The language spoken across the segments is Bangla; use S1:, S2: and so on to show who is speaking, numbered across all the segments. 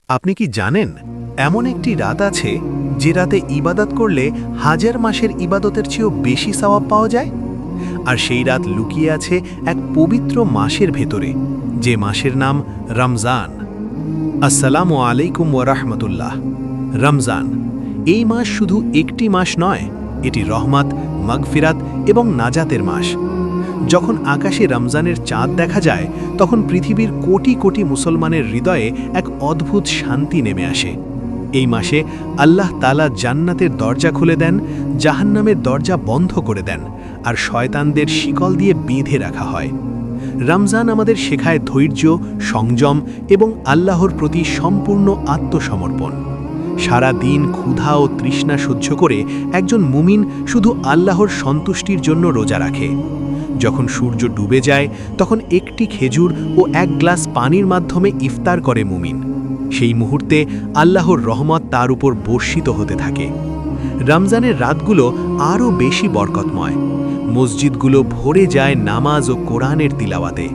S1: আপনি কি জানেন এমন একটি রাত আছে যে রাতে ইবাদত করলে হাজার মাসের ইবাদতের চেয়েও বেশি সওয়াব পাওয়া যায়? আর সেই রাত লুকিয়ে আছে এক পবিত্র মাসের ভেতরে, যে মাসের নাম রমজান। আসসালামু আলাইকুম ওয়া রাহমাতুল্লাহ। রমজান এই মাস শুধু একটি মাস নয়, এটি রহমত, মাগফিরাত এবং নাজাতের মাস। যখন আকাশে রমজানের চাঁদ দেখা যায়, তখন পৃথিবীর কোটি কোটি মুসলমানের হৃদয়ে এক অদ্ভুত শান্তি নেমে আসে। এই মাসে আল্লাহ তাআলা জান্নাতের দরজা খুলে দেন, জাহান্নামের দরজা বন্ধ করে দেন, আর শয়তানদের শিকল দিয়ে বেঁধে রাখা হয়। রমজান আমাদের শেখায় ধৈর্য, সংযম এবং আল্লাহর প্রতি সম্পূর্ণ আত্মসমর্পণ। সারা দিন ক্ষুধা ও তৃষ্ণা সহ্য করে একজন মুমিন শুধু আল্লাহর সন্তুষ্টির জন্য রোজা রাখে। যখন সূর্য ডুবে যায়, তখন একটি খেজুর ও এক গ্লাস পানির মাধ্যমে ইফতার করে মুমিন। সেই মুহূর্তে আল্লাহর রহমত তার উপর বর্ষিত হতে থাকে। রমজানের রাতগুলো আরও বেশি বরকতময়। মসজিদগুলো ভরে যায় নামাজ ও কোরআনের তিলাওয়াতে,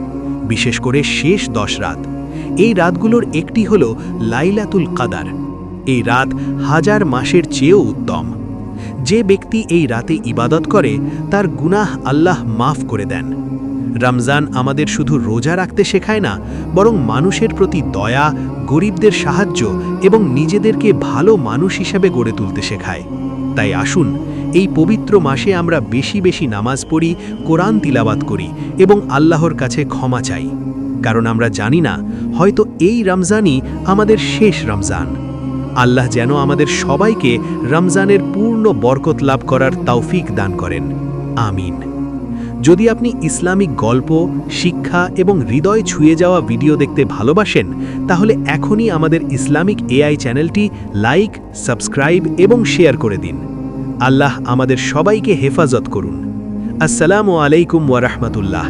S1: বিশেষ করে শেষ 10 রাত। এই রাতগুলোর একটি হল লাইলাতুল কাদার। এই রাত হাজার মাসের চেয়েও উত্তম। যে ব্যক্তি এই রাতে ইবাদত করে, তার গুনাহ আল্লাহ মাফ করে দেন। রমজান আমাদের শুধু রোজা রাখতে শেখায় না, বরং মানুষের প্রতি দয়া, গরিবদের সাহায্য এবং নিজেদেরকে ভালো মানুষ হিসেবে গড়ে তুলতে শেখায়। তাই আসুন, এই পবিত্র মাসে আমরা বেশি বেশি নামাজ পড়ি, কোরআন তিলাওয়াত করি এবং আল্লাহর কাছে ক্ষমা চাই। কারণ আমরা জানি না, হয়তো এই রমজানই আমাদের শেষ রমজান। আল্লাহ যেন আমাদের সবাইকে রমজানের পূর্ণ বরকত লাভ করার তৌফিক দান করেন। আমিন। যদি আপনি ইসলামিক গল্প, শিক্ষা এবং হৃদয় ছুঁয়ে যাওয়া ভিডিও দেখতে ভালোবাসেন, তাহলে এখনই আমাদের ইসলামিক এআই চ্যানেলটি লাইক, সাবস্ক্রাইব এবং শেয়ার করে দিন। আল্লাহ আমাদের সবাইকে হেফাজত করুন। আসসালামু আলাইকুম ওয়া রাহমাতুল্লাহ।